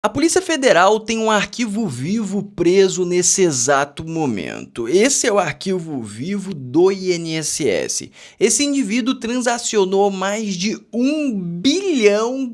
A Polícia Federal tem um arquivo vivo preso nesse exato momento. Esse é o arquivo vivo do INSS. Esse indivíduo transacionou mais de R$ 1 bilhão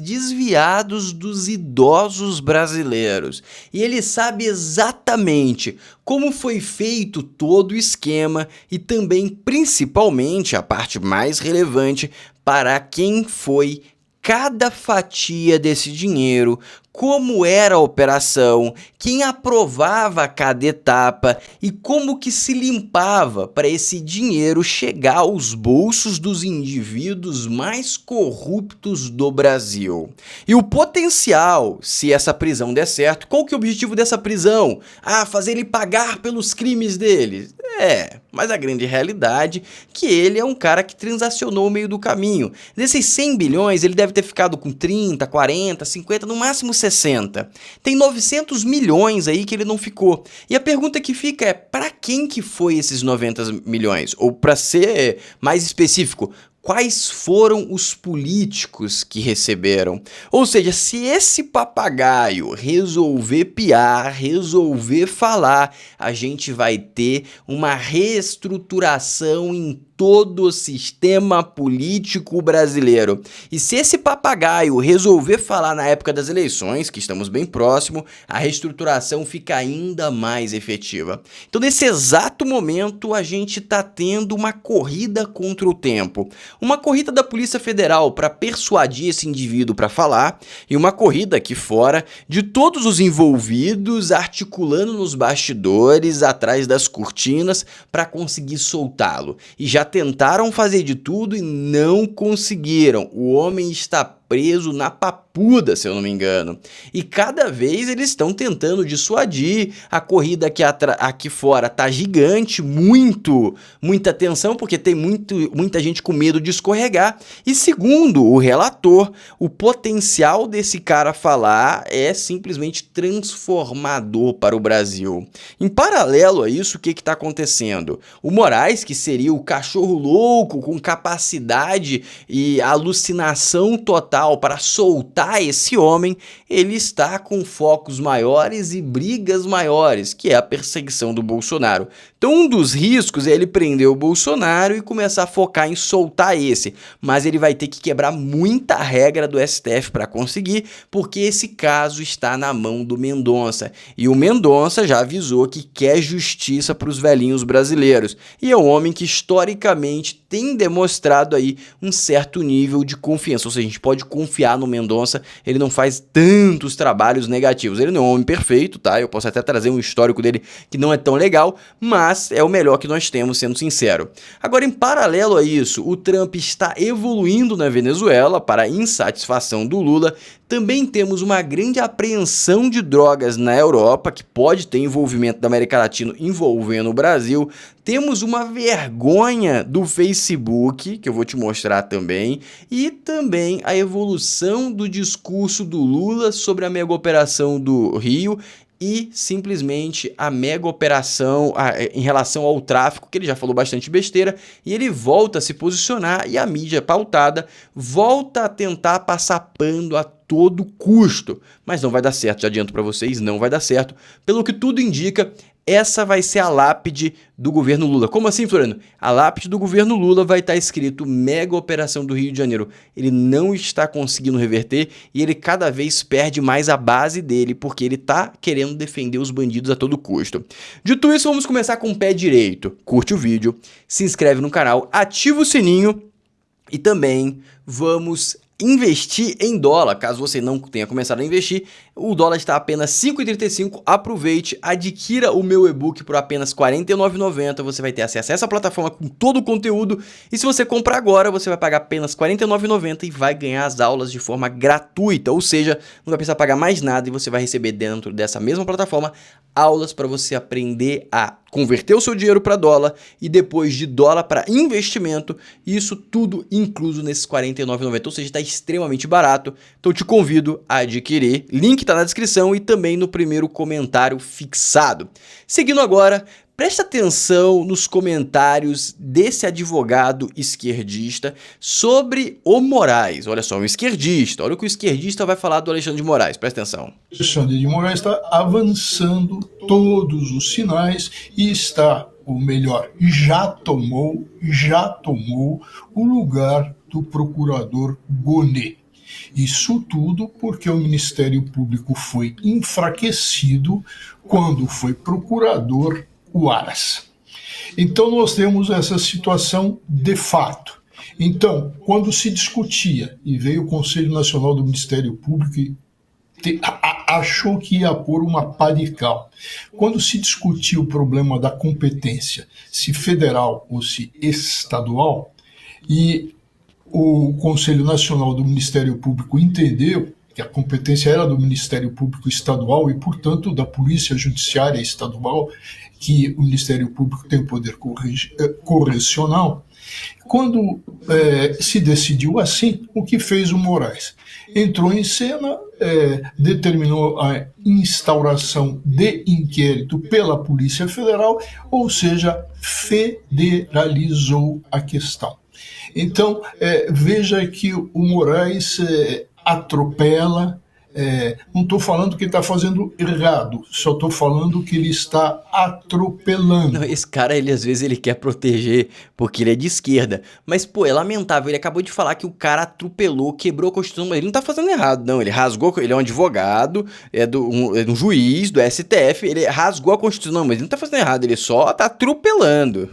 desviados dos idosos brasileiros. E ele sabe exatamente como foi feito todo o esquema e também, principalmente, a parte mais relevante, para quem foi cada fatia desse dinheiro, como era a operação, quem aprovava cada etapa e como que se limpava para esse dinheiro chegar aos bolsos dos indivíduos mais corruptos do Brasil. E o potencial, se essa prisão der certo, qual que é o objetivo dessa prisão? Fazer ele pagar pelos crimes dele. Mas a grande realidade é que ele é um cara que transacionou o meio do caminho. Desses 100 bilhões, ele deve ter ficado com 30, 40, 50, no máximo 60. Tem 900 milhões aí que ele não ficou. E a pergunta que fica é, para quem que foi esses 90 milhões? Ou para ser mais específico, quais foram os políticos que receberam? Ou seja, se esse papagaio resolver piar, resolver falar, a gente vai ter uma reestruturação em todo o sistema político brasileiro. E se esse papagaio resolver falar na época das eleições, que estamos bem próximo, a reestruturação fica ainda mais efetiva. Então, nesse exato momento, a gente está tendo uma corrida contra o tempo. Uma corrida da Polícia Federal para persuadir esse indivíduo para falar e uma corrida aqui fora de todos os envolvidos articulando nos bastidores, atrás das cortinas, para conseguir soltá-lo. E já tentaram fazer de tudo e não conseguiram. O homem está preso na Papuda, se eu não me engano. E cada vez eles estão tentando dissuadir. A corrida aqui fora tá gigante, muita tensão, porque tem muita gente com medo de escorregar. E segundo o relator, o potencial desse cara falar é simplesmente transformador para o Brasil. Em paralelo a isso, o que está acontecendo? O Moraes, que seria o cachorro louco com capacidade e alucinação total para soltar esse homem, ele está com focos maiores e brigas maiores, que é a perseguição do Bolsonaro. Então, um dos riscos é ele prender o Bolsonaro e começar a focar em soltar esse, mas ele vai ter que quebrar muita regra do STF para conseguir, porque esse caso está na mão do Mendonça, e o Mendonça já avisou que quer justiça para os velhinhos brasileiros, e é um homem que historicamente tem demonstrado aí um certo nível de confiança, ou seja, a gente pode confiar no Mendonça, ele não faz tantos trabalhos negativos, ele não é um homem perfeito, tá? Eu posso até trazer um histórico dele que não é tão legal, mas é o melhor que nós temos, sendo sincero. Agora, em paralelo a isso, o Trump está evoluindo na Venezuela para a insatisfação do Lula. Também temos uma grande apreensão de drogas na Europa, que pode ter envolvimento da América Latina envolvendo o Brasil. Temos uma vergonha do Facebook, que eu vou te mostrar também, e também a evolução do discurso do Lula sobre a mega operação do Rio e simplesmente a mega operação em relação ao tráfico, que ele já falou bastante besteira, e ele volta a se posicionar e a mídia pautada volta a tentar passar pano a todo custo, mas não vai dar certo, já adianto para vocês, não vai dar certo, pelo que tudo indica. Essa vai ser a lápide do governo Lula. Como assim, Floriano? A lápide do governo Lula vai estar escrito Mega Operação do Rio de Janeiro. Ele não está conseguindo reverter e ele cada vez perde mais a base dele, porque ele está querendo defender os bandidos a todo custo. Dito isso, vamos começar com o pé direito. Curte o vídeo, se inscreve no canal, ativa o sininho e também vamos investir em dólar. Caso você não tenha começado a investir, o dólar está apenas R$ 5,35. Aproveite, adquira o meu e-book por apenas R$ 49,90. Você vai ter acesso a essa plataforma com todo o conteúdo. E se você comprar agora, você vai pagar apenas R$ 49,90 e vai ganhar as aulas de forma gratuita. Ou seja, não vai precisar pagar mais nada e você vai receber dentro dessa mesma plataforma aulas para você aprender a converter o seu dinheiro para dólar e depois de dólar para investimento, isso tudo incluso nesses R$ 49,90, ou seja, está extremamente barato. Então te convido a adquirir, link está na descrição e também no primeiro comentário fixado. Seguindo agora, Presta atenção nos comentários desse advogado esquerdista sobre o Moraes. Olha só, um esquerdista. Olha o que o esquerdista vai falar do Alexandre de Moraes. Presta atenção. Alexandre de Moraes está avançando todos os sinais e está, ou melhor, já tomou o lugar do procurador Gonê. Isso tudo porque o Ministério Público foi enfraquecido quando foi procurador o Aras. Então nós temos essa situação de fato. Então, quando se discutia e veio o Conselho Nacional do Ministério Público e achou que ia pôr uma pá de cal. Quando se discutiu o problema da competência, se federal ou se estadual, e o Conselho Nacional do Ministério Público entendeu que a competência era do Ministério Público Estadual e, portanto, da Polícia Judiciária Estadual, que o Ministério Público tem o poder correcional. Quando se decidiu assim, o que fez o Moraes? Entrou em cena, determinou a instauração de inquérito pela Polícia Federal, ou seja, federalizou a questão. Então, veja que o Moraes atropela. Não estou falando que ele está fazendo errado, só estou falando que ele está atropelando. Não, esse cara, às vezes ele quer proteger porque ele é de esquerda. Mas, pô, é lamentável. Ele acabou de falar que o cara atropelou, quebrou a Constituição. Mas ele não tá fazendo errado, não. Ele rasgou, ele é um advogado, é um juiz do STF. Ele rasgou a Constituição. Não, mas ele não tá fazendo errado. Ele só tá atropelando.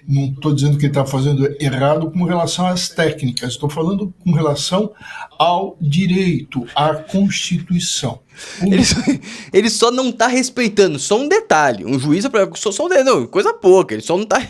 Não estou dizendo que ele está fazendo errado com relação às técnicas, estou falando com relação ao direito, à Constituição. Ele só não tá respeitando, só um detalhe. Um juiz, só um detalhe, não, coisa pouca, ele só não tá...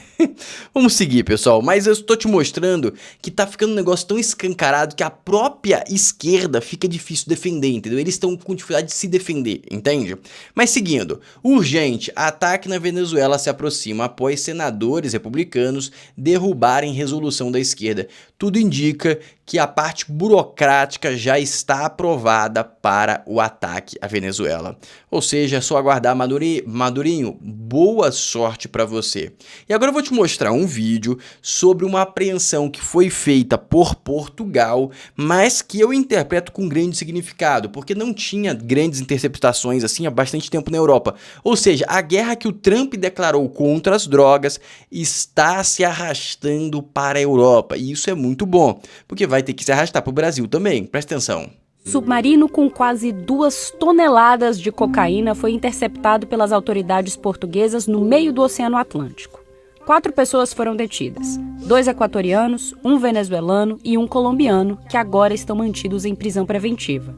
Vamos seguir, pessoal, mas eu estou te mostrando que tá ficando um negócio tão escancarado que a própria esquerda fica difícil defender, entendeu? Eles estão com dificuldade de se defender, entende? Mas seguindo, urgente, ataque na Venezuela se aproxima após senadores republicanos derrubarem resolução da esquerda. Tudo indica que a parte burocrática já está aprovada para o ataque à Venezuela. Ou seja, é só aguardar. Madurinho, boa sorte para você. E agora eu vou te mostrar um vídeo sobre uma apreensão que foi feita por Portugal, mas que eu interpreto com grande significado, porque não tinha grandes interceptações assim há bastante tempo na Europa. Ou seja, a guerra que o Trump declarou contra as drogas está se arrastando para a Europa. E isso é muito bom, porque vai ter que se arrastar para o Brasil também. Presta atenção. Submarino com quase 2 toneladas de cocaína foi interceptado pelas autoridades portuguesas no meio do Oceano Atlântico. 4 pessoas foram detidas, 2 equatorianos, 1 venezuelano e 1 colombiano, que agora estão mantidos em prisão preventiva.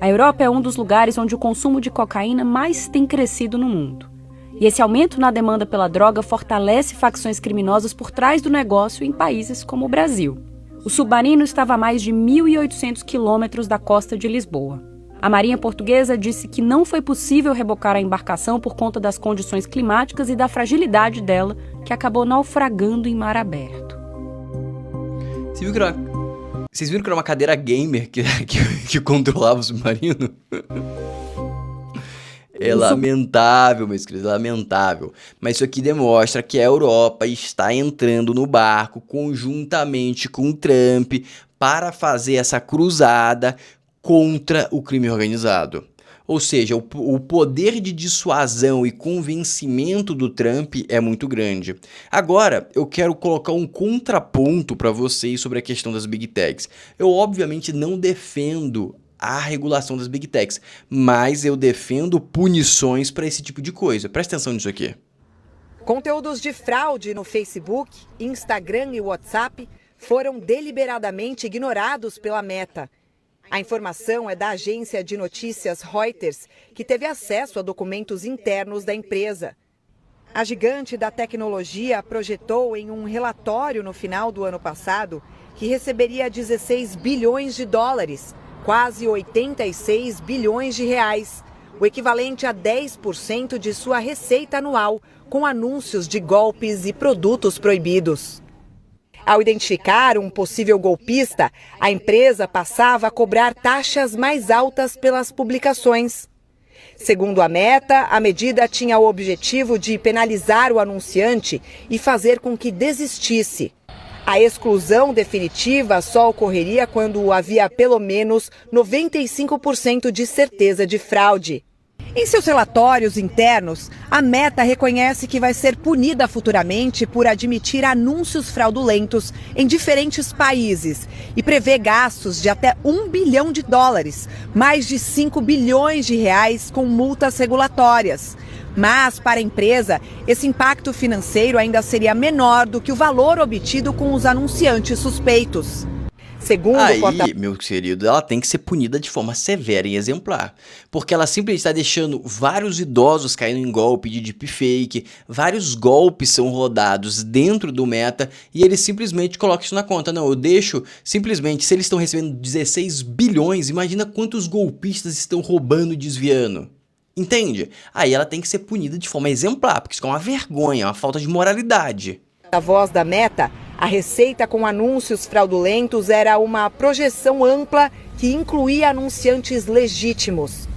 A Europa é um dos lugares onde o consumo de cocaína mais tem crescido no mundo. E esse aumento na demanda pela droga fortalece facções criminosas por trás do negócio em países como o Brasil. O submarino estava a mais de 1.800 quilômetros da costa de Lisboa. A Marinha Portuguesa disse que não foi possível rebocar a embarcação por conta das condições climáticas e da fragilidade dela, que acabou naufragando em mar aberto. Vocês viram que era uma cadeira gamer que controlava o submarino? É lamentável, meus queridos, é lamentável. Mas isso aqui demonstra que a Europa está entrando no barco conjuntamente com o Trump para fazer essa cruzada contra o crime organizado. Ou seja, o poder de dissuasão e convencimento do Trump é muito grande. Agora, eu quero colocar um contraponto para vocês sobre a questão das Big Techs. Eu, obviamente, não defendo a regulação das Big Techs, mas eu defendo punições para esse tipo de coisa. Presta atenção nisso aqui. Conteúdos de fraude no Facebook, Instagram e WhatsApp foram deliberadamente ignorados pela Meta. A informação é da agência de notícias Reuters, que teve acesso a documentos internos da empresa. A gigante da tecnologia projetou em um relatório no final do ano passado que receberia 16 bilhões de dólares, quase 86 bilhões de reais, o equivalente a 10% de sua receita anual, com anúncios de golpes e produtos proibidos. Ao identificar um possível golpista, a empresa passava a cobrar taxas mais altas pelas publicações. Segundo a Meta, a medida tinha o objetivo de penalizar o anunciante e fazer com que desistisse. A exclusão definitiva só ocorreria quando havia pelo menos 95% de certeza de fraude. Em seus relatórios internos, a Meta reconhece que vai ser punida futuramente por admitir anúncios fraudulentos em diferentes países e prevê gastos de até US$ 1 bilhão, mais de 5 bilhões de reais com multas regulatórias. Mas, para a empresa, esse impacto financeiro ainda seria menor do que o valor obtido com os anunciantes suspeitos. Segundo Aí, meu querido, ela tem que ser punida de forma severa e exemplar, porque ela simplesmente está deixando vários idosos caindo em golpe de deepfake, vários golpes são rodados dentro do Meta e eles simplesmente colocam isso na conta. Não, eu deixo simplesmente, se eles estão recebendo 16 bilhões, imagina quantos golpistas estão roubando e desviando. Entende? Aí ela tem que ser punida de forma exemplar, porque isso é uma vergonha, uma falta de moralidade. A voz da Meta, a receita com anúncios fraudulentos era uma projeção ampla que incluía anunciantes legítimos.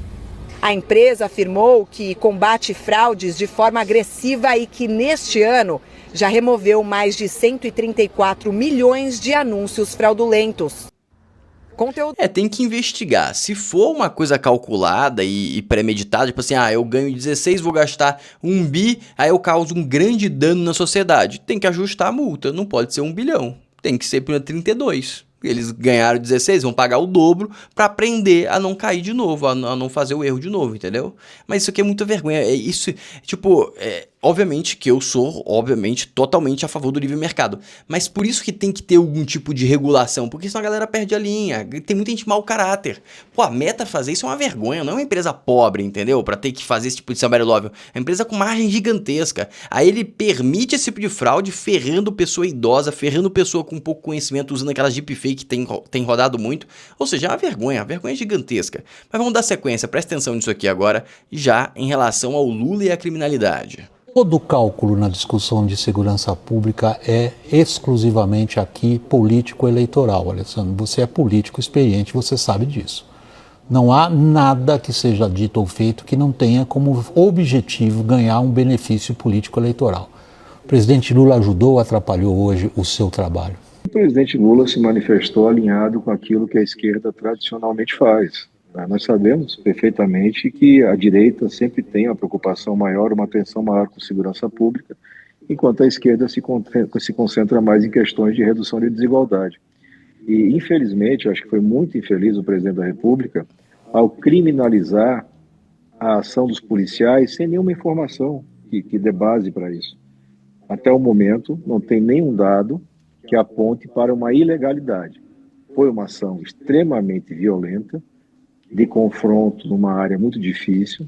A empresa afirmou que combate fraudes de forma agressiva e que neste ano já removeu mais de 134 milhões de anúncios fraudulentos. Tem que investigar. Se for uma coisa calculada e premeditada, tipo assim, eu ganho 16, vou gastar 1 bi, aí eu causo um grande dano na sociedade. Tem que ajustar a multa, não pode ser 1 bilhão, tem que ser por 32. Eles ganharam 16, vão pagar o dobro pra aprender a não cair de novo, a não fazer o erro de novo, entendeu? Mas isso aqui é muita vergonha. Obviamente que eu sou, totalmente a favor do livre mercado. Mas por isso que tem que ter algum tipo de regulação, porque senão a galera perde a linha. Tem muita gente mau caráter. Pô, a Meta fazer isso é uma vergonha, não é uma empresa pobre, entendeu? Pra ter que fazer esse tipo de somebody love. É uma empresa com margem gigantesca. Aí ele permite esse tipo de fraude, ferrando pessoa idosa, ferrando pessoa com pouco conhecimento, usando aquelas deepfake que tem rodado muito. Ou seja, é uma vergonha gigantesca. Mas vamos dar sequência, presta atenção nisso aqui agora, já em relação ao Lula e à criminalidade. Todo cálculo na discussão de segurança pública é exclusivamente aqui político-eleitoral, Alessandro. Você é político experiente, você sabe disso. Não há nada que seja dito ou feito que não tenha como objetivo ganhar um benefício político-eleitoral. O presidente Lula ajudou ou atrapalhou hoje o seu trabalho? O presidente Lula se manifestou alinhado com aquilo que a esquerda tradicionalmente faz. Nós sabemos perfeitamente que a direita sempre tem uma preocupação maior, uma atenção maior com segurança pública, enquanto a esquerda se concentra mais em questões de redução de desigualdade. E, infelizmente, acho que foi muito infeliz o presidente da República ao criminalizar a ação dos policiais sem nenhuma informação que dê base para isso. Até o momento, não tem nenhum dado que aponte para uma ilegalidade. Foi uma ação extremamente violenta, de confronto numa área muito difícil.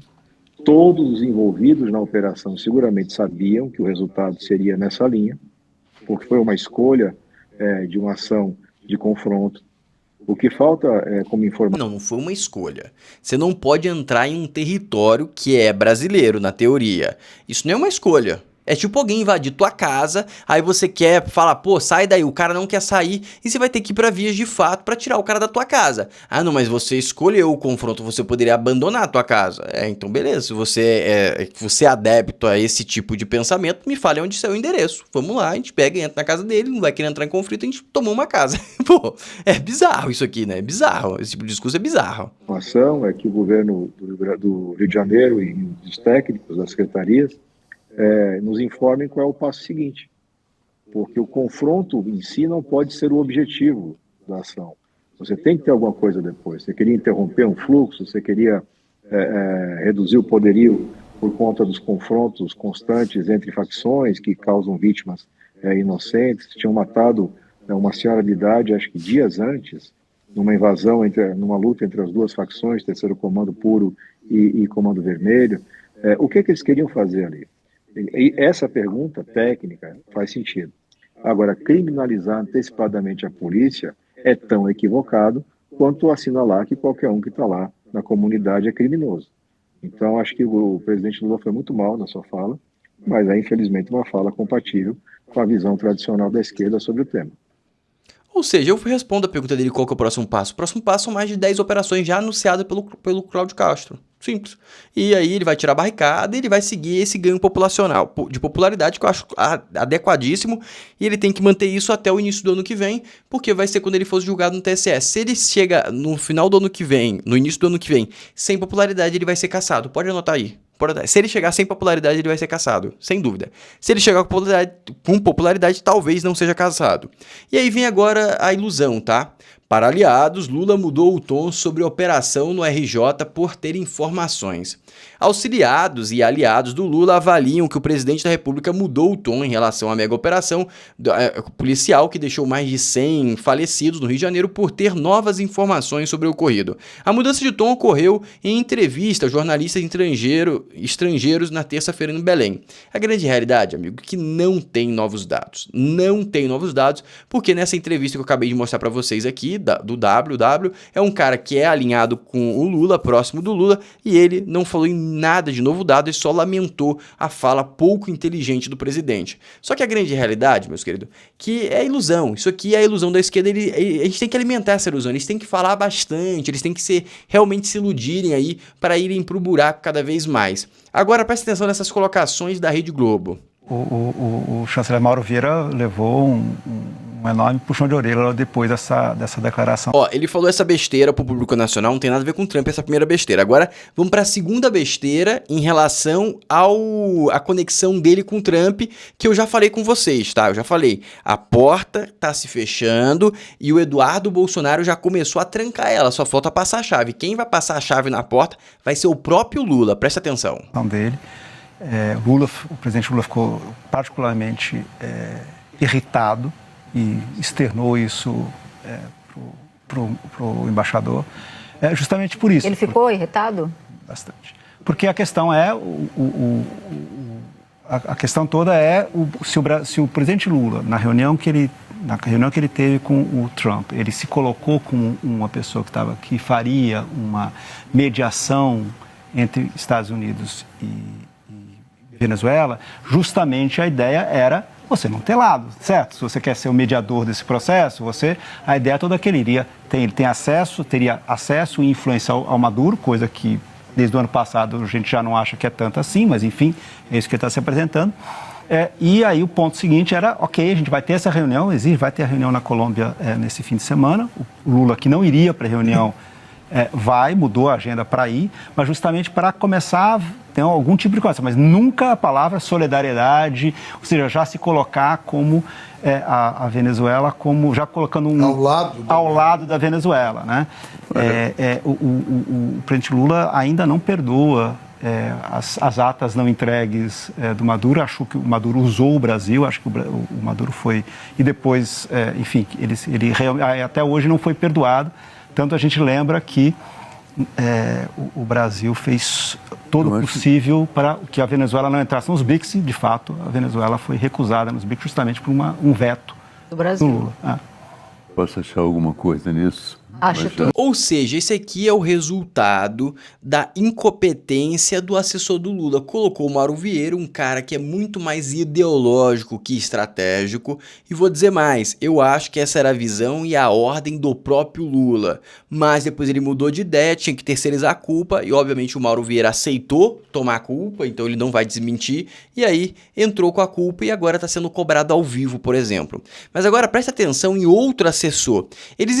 Todos os envolvidos na operação seguramente sabiam que o resultado seria nessa linha, porque foi uma escolha de uma ação de confronto. O que falta como informação... Não foi uma escolha. Você não pode entrar em um território que é brasileiro, na teoria. Isso não é uma escolha. É tipo alguém invadir tua casa, aí você quer falar, pô, sai daí, o cara não quer sair, e você vai ter que ir pra vias de fato pra tirar o cara da tua casa. Ah, não, mas você escolheu o confronto, você poderia abandonar a tua casa. Então beleza, se você é adepto a esse tipo de pensamento, me fale onde é o endereço. Vamos lá, a gente pega e entra na casa dele, não vai querer entrar em conflito, a gente tomou uma casa. Pô, é bizarro isso aqui, né? É bizarro, esse tipo de discurso é bizarro. A ação é que o governo do Rio de Janeiro e os técnicos das secretarias nos informem qual é o passo seguinte, porque o confronto em si não pode ser o objetivo da ação. Você tem que ter alguma coisa depois. Você queria interromper um fluxo, você queria reduzir o poderio por conta dos confrontos constantes entre facções que causam vítimas inocentes. Tinham matado uma senhora de idade, acho que dias antes, numa invasão, numa luta entre as duas facções, Terceiro Comando Puro e Comando Vermelho. O que eles queriam fazer ali? E essa pergunta técnica faz sentido. Agora, criminalizar antecipadamente a polícia é tão equivocado quanto assinalar que qualquer um que está lá na comunidade é criminoso. Então, acho que o presidente Lula foi muito mal na sua fala, mas é, infelizmente, uma fala compatível com a visão tradicional da esquerda sobre o tema. Ou seja, eu respondo a pergunta dele qual que é o próximo passo. O próximo passo são mais de 10 operações já anunciadas pelo Cláudio Castro. Simples. E aí ele vai tirar a barricada e ele vai seguir esse ganho populacional, de popularidade, que eu acho adequadíssimo, e ele tem que manter isso até o início do ano que vem, porque vai ser quando ele for julgado no TSE. Se ele chega no final do ano que vem, no início do ano que vem, sem popularidade, ele vai ser cassado. Pode anotar aí. Se ele chegar sem popularidade, ele vai ser cassado, sem dúvida. Se ele chegar com popularidade, talvez não seja cassado. E aí vem agora a ilusão, tá? Para aliados, Lula mudou o tom sobre a operação no RJ por ter informações. Auxiliados e aliados do Lula avaliam que o presidente da República mudou o tom em relação à mega operação policial que deixou mais de 100 falecidos no Rio de Janeiro por ter novas informações sobre o ocorrido. A mudança de tom ocorreu em entrevista a jornalistas estrangeiros na terça-feira em Belém. A grande realidade, amigo, é que não tem novos dados. Não tem novos dados, porque nessa entrevista que eu acabei de mostrar para vocês aqui, do WW, é um cara que é alinhado com o Lula, próximo do Lula, e ele não falou em nada de novo dado e só lamentou a fala pouco inteligente do presidente. Só que a grande realidade, meus queridos, que é ilusão. Isso aqui é a ilusão da esquerda. A gente tem que alimentar essa ilusão, eles têm que falar bastante, eles têm que realmente se iludirem aí para irem pro buraco cada vez mais. Agora presta atenção nessas colocações da Rede Globo. O chanceler Mauro Vieira levou um enorme puxão de orelha depois dessa declaração. Ó, ele falou essa besteira pro público nacional, não tem nada a ver com o Trump, essa primeira besteira. Agora, vamos pra segunda besteira em relação à conexão dele com o Trump, que eu já falei com vocês, tá? Eu já falei, a porta tá se fechando e o Eduardo Bolsonaro já começou a trancar ela, só falta passar a chave. Quem vai passar a chave na porta vai ser o próprio Lula, presta atenção. Dele. O presidente Lula ficou particularmente irritado e externou isso pro embaixador, justamente por isso. Ele ficou irritado? Bastante. Porque a questão é, a questão toda é se o presidente Lula, na reunião que ele teve com o Trump, ele se colocou como uma pessoa que faria uma mediação entre Estados Unidos e Venezuela, justamente a ideia era você não ter lado, certo? Se você quer ser o mediador desse processo, a ideia toda é que ele teria acesso e influência ao Maduro, coisa que desde o ano passado a gente já não acha que é tanto assim, mas enfim, é isso que ele está se apresentando. E aí o ponto seguinte era, ok, a gente vai ter essa reunião, vai ter a reunião na Colômbia nesse fim de semana, o Lula, que não iria para a reunião, mudou a agenda para ir, mas justamente para começar tem algum tipo de conversa, mas nunca a palavra solidariedade, ou seja, já se colocar como a Venezuela, como já colocando ao lado da Venezuela, né? O presidente Lula ainda não perdoa as atas não entregues do Maduro. Acho que o Maduro usou o Brasil, acho que o Maduro foi, e depois, enfim, ele até hoje não foi perdoado. Tanto a gente lembra que o Brasil fez todo o possível para que a Venezuela não entrasse nos BRICS. De fato, a Venezuela foi recusada nos BRICS justamente por um veto do Brasil. Lula. Posso achar alguma coisa nisso? Ou seja, esse aqui é o resultado da incompetência do assessor do Lula. Colocou o Mauro Vieira, um cara que é muito mais ideológico que estratégico. E vou dizer mais, eu acho que essa era a visão e a ordem do próprio Lula. Mas depois ele mudou de ideia, tinha que terceirizar a culpa. E obviamente o Mauro Vieira aceitou tomar a culpa, então ele não vai desmentir. E aí entrou com a culpa e agora está sendo cobrado ao vivo, por exemplo. Mas agora preste atenção em outro assessor. Ele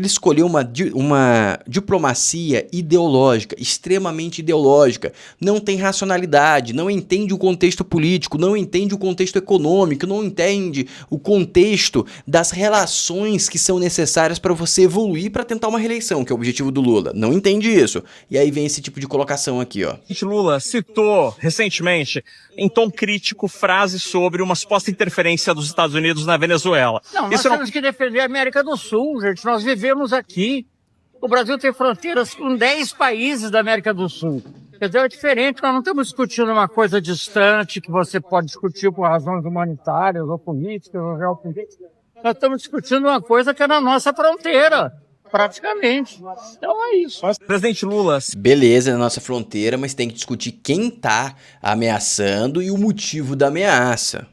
escolheu uma diplomacia ideológica, extremamente ideológica, não tem racionalidade, não entende o contexto político, não entende o contexto econômico, não entende o contexto das relações que são necessárias para você evoluir para tentar uma reeleição, que é o objetivo do Lula. Não entende isso. E aí vem esse tipo de colocação aqui, ó. Lula citou recentemente, em tom crítico, frases sobre uma suposta interferência dos Estados Unidos na Venezuela. Nós temos que defender a América do Sul, gente. Nós vivemos aqui. O Brasil tem fronteiras com 10 países da América do Sul. Quer dizer, é diferente. Nós não estamos discutindo uma coisa distante que você pode discutir por razões humanitárias ou políticas ou geopolíticas. Nós estamos discutindo uma coisa que é na nossa fronteira. Praticamente. Então é isso. Presidente Lula. Beleza, na nossa fronteira, mas tem que discutir quem tá ameaçando e o motivo da ameaça.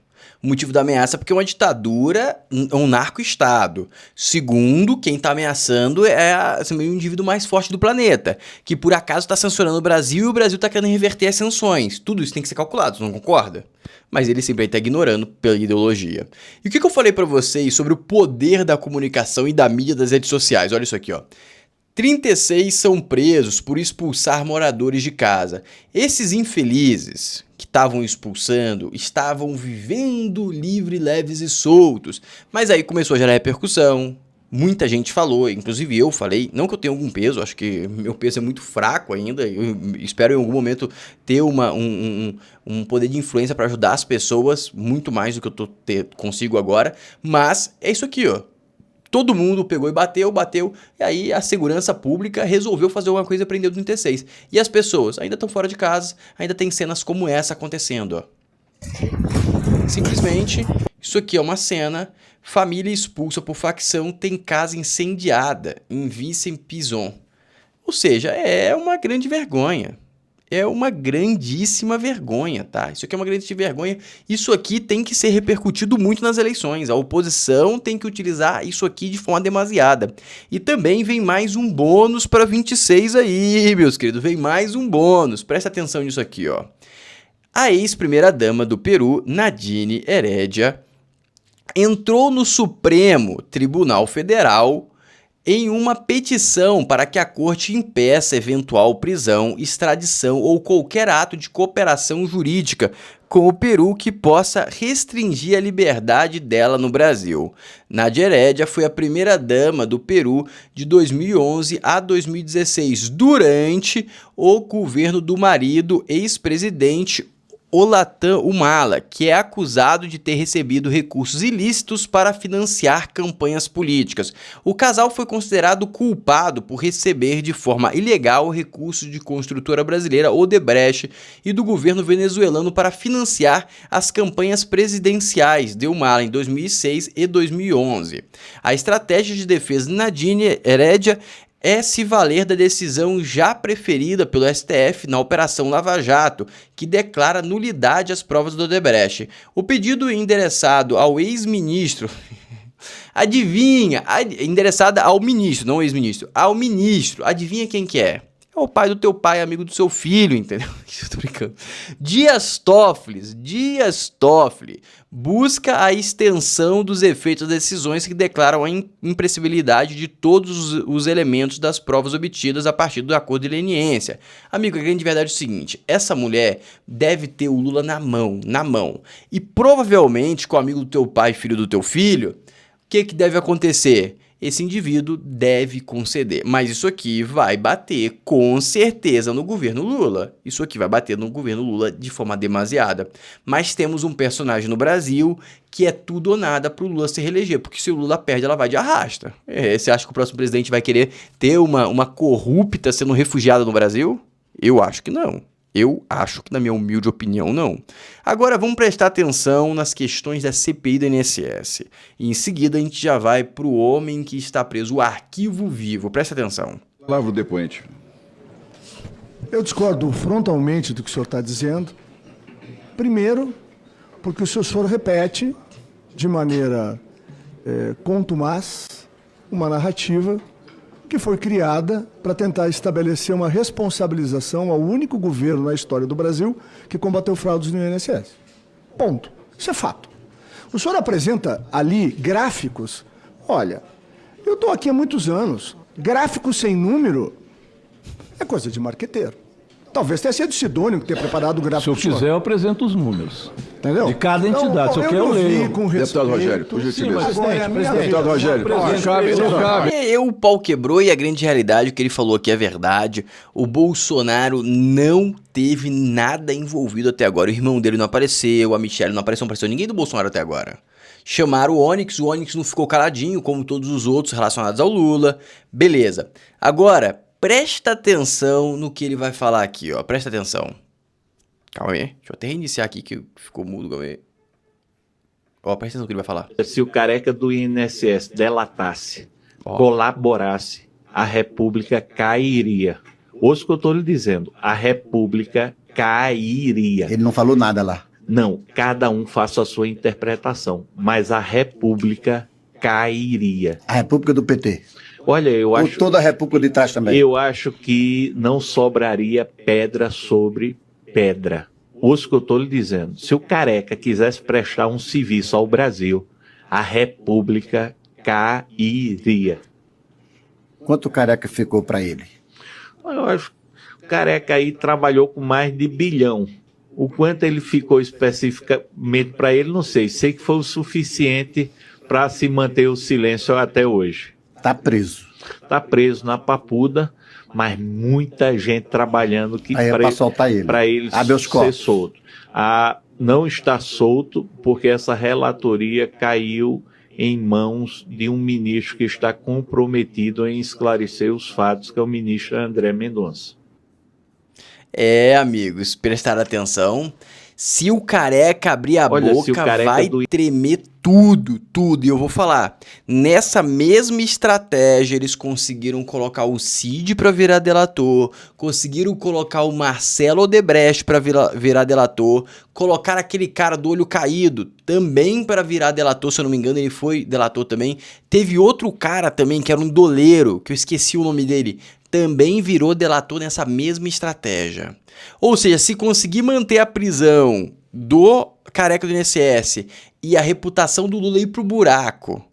O motivo da ameaça é porque é uma ditadura, um narco-estado. Segundo, quem está ameaçando é o indivíduo mais forte do planeta, que por acaso está sancionando o Brasil e o Brasil está querendo reverter as sanções. Tudo isso tem que ser calculado, você não concorda? Mas ele sempre está ignorando pela ideologia. E o que eu falei para vocês sobre o poder da comunicação e da mídia das redes sociais? Olha isso aqui, ó. 36 são presos por expulsar moradores de casa. Esses infelizes que estavam expulsando estavam vivendo livre, leves e soltos. Mas aí começou a gerar repercussão. Muita gente falou, inclusive eu falei, não que eu tenha algum peso, acho que meu peso é muito fraco ainda, eu espero em algum momento ter um poder de influência para ajudar as pessoas, muito mais do que eu consigo agora, mas é isso aqui, ó. Todo mundo pegou e bateu, e aí a segurança pública resolveu fazer alguma coisa e prendeu o 36. E as pessoas ainda estão fora de casa, ainda tem cenas como essa acontecendo, ó. Simplesmente, isso aqui é uma cena, família expulsa por facção tem casa incendiada em Vicente-Pison. Ou seja, é uma grande vergonha. É uma grandíssima vergonha, tá? Isso aqui é uma grande vergonha. Isso aqui tem que ser repercutido muito nas eleições. A oposição tem que utilizar isso aqui de forma demasiada. E também vem mais um bônus para 26 aí, meus queridos. Vem mais um bônus. Presta atenção nisso aqui, ó. A ex-primeira-dama do Peru, Nadine Heredia, entrou no Supremo Tribunal Federal em uma petição para que a corte impeça eventual prisão, extradição ou qualquer ato de cooperação jurídica com o Peru que possa restringir a liberdade dela no Brasil. Nadia Heredia foi a primeira-dama do Peru de 2011 a 2016, durante o governo do marido ex-presidente Ollanta Humala, que é acusado de ter recebido recursos ilícitos para financiar campanhas políticas. O casal foi considerado culpado por receber de forma ilegal recursos de construtora brasileira Odebrecht e do governo venezuelano para financiar as campanhas presidenciais de Humala em 2006 e 2011. A estratégia de defesa de Nadine Heredia é se valer da decisão já preferida pelo STF na Operação Lava Jato, que declara nulidade às provas do Odebrecht. O pedido endereçado ao ex-ministro... Adivinha? Endereçada ao ministro, não ao ex-ministro. Ao ministro. Adivinha quem que é? É o pai do teu pai, amigo do seu filho, entendeu? Eu tô brincando. Dias Toffoli busca a extensão dos efeitos das decisões que declaram a impressibilidade de todos os elementos das provas obtidas a partir do acordo de leniência. Amigo, a grande verdade é o seguinte, essa mulher deve ter o Lula na mão. E provavelmente, com o amigo do teu pai, filho do teu filho, o que deve acontecer? Esse indivíduo deve conceder. Mas isso aqui vai bater com certeza no governo Lula. Isso aqui vai bater no governo Lula de forma demasiada. Mas temos um personagem no Brasil que é tudo ou nada pro Lula se reeleger. Porque se o Lula perde, ela vai de arrasta. Você acha que o próximo presidente vai querer ter uma corrupta sendo refugiada no Brasil? Eu acho que não. Eu acho que, na minha humilde opinião, não. Agora, vamos prestar atenção nas questões da CPI do INSS. E em seguida, a gente já vai para o homem que está preso, o arquivo vivo. Presta atenção. Palavra do depoente. Eu discordo frontalmente do que o senhor está dizendo. Primeiro, porque o senhor repete, de maneira contumaz, uma narrativa que foi criada para tentar estabelecer uma responsabilização ao único governo na história do Brasil que combateu fraudes no INSS. Ponto. Isso é fato. O senhor apresenta ali gráficos. Olha, eu estou aqui há muitos anos. Gráficos sem número é coisa de marqueteiro. Talvez tenha sido Sidônio que tenha preparado o gráfico. Se eu quiser, eu apresento os números. Entendeu? De cada entidade. Se eu quero, eu leio. Deputado Rogério, por gentileza. Deputado Rogério, não cabe. O pau quebrou e a grande realidade, o que ele falou aqui é verdade. O Bolsonaro não teve nada envolvido até agora. O irmão dele não apareceu, a Michelle não apareceu ninguém do Bolsonaro até agora. Chamaram o Onyx não ficou caladinho, como todos os outros relacionados ao Lula. Beleza. Agora, presta atenção no que ele vai falar aqui, ó. Presta atenção. Calma aí. Deixa eu até reiniciar aqui que ficou mudo. Calma aí. Ó, presta atenção no que ele vai falar. Se o careca do INSS delatasse, colaborasse, a República cairia. Ouça o que eu estou lhe dizendo. A República cairia. Ele não falou nada lá. Não, cada um faça a sua interpretação, mas a República cairia. A República do PT. Olha, eu acho... toda a República de trás também. Eu acho que não sobraria pedra sobre pedra. Ouça o que eu estou lhe dizendo. Se o Careca quisesse prestar um serviço ao Brasil, a República cairia. Quanto o Careca ficou para ele? Eu acho que o Careca aí trabalhou com mais de 1 bilhão. O quanto ele ficou especificamente para ele, não sei. Sei que foi o suficiente para se manter o silêncio até hoje. Está preso. Está preso na Papuda, mas muita gente trabalhando para ele ser solto. Não está solto porque essa relatoria caiu em mãos de um ministro que está comprometido em esclarecer os fatos, que é o ministro André Mendonça. Amigos, prestar atenção. Se o Careca abrir a boca, vai tremer tudo. E eu vou falar, nessa mesma estratégia, eles conseguiram colocar o Cid para virar delator, conseguiram colocar o Marcelo Odebrecht para virar delator, colocar aquele cara do olho caído também para virar delator, se eu não me engano, ele foi delator também. Teve outro cara também, que era um doleiro, que eu esqueci o nome dele, também virou delator nessa mesma estratégia. Ou seja, se conseguir manter a prisão do Careca do INSS e a reputação do Lula ir pro buraco,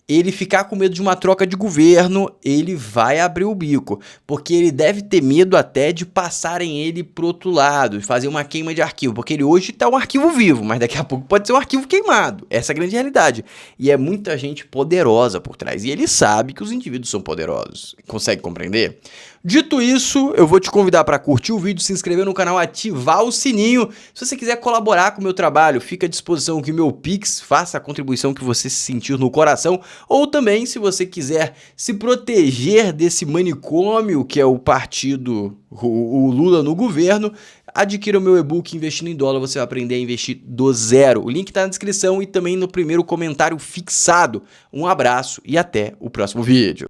ele ficar com medo de uma troca de governo, ele vai abrir o bico, porque ele deve ter medo até de passarem ele pro outro lado, de fazer uma queima de arquivo, porque ele hoje tá um arquivo vivo, mas daqui a pouco pode ser um arquivo queimado. Essa é a grande realidade. E é muita gente poderosa por trás, e ele sabe que os indivíduos são poderosos. Consegue compreender? Dito isso, eu vou te convidar para curtir o vídeo, se inscrever no canal, ativar o sininho. Se você quiser colaborar com o meu trabalho, fica à disposição aqui o meu Pix, faça a contribuição que você se sentir no coração. Ou também, se você quiser se proteger desse manicômio que é o partido, o Lula no governo, adquira o meu e-book Investindo em Dólar, você vai aprender a investir do zero. O link está na descrição e também no primeiro comentário fixado. Um abraço e até o próximo vídeo.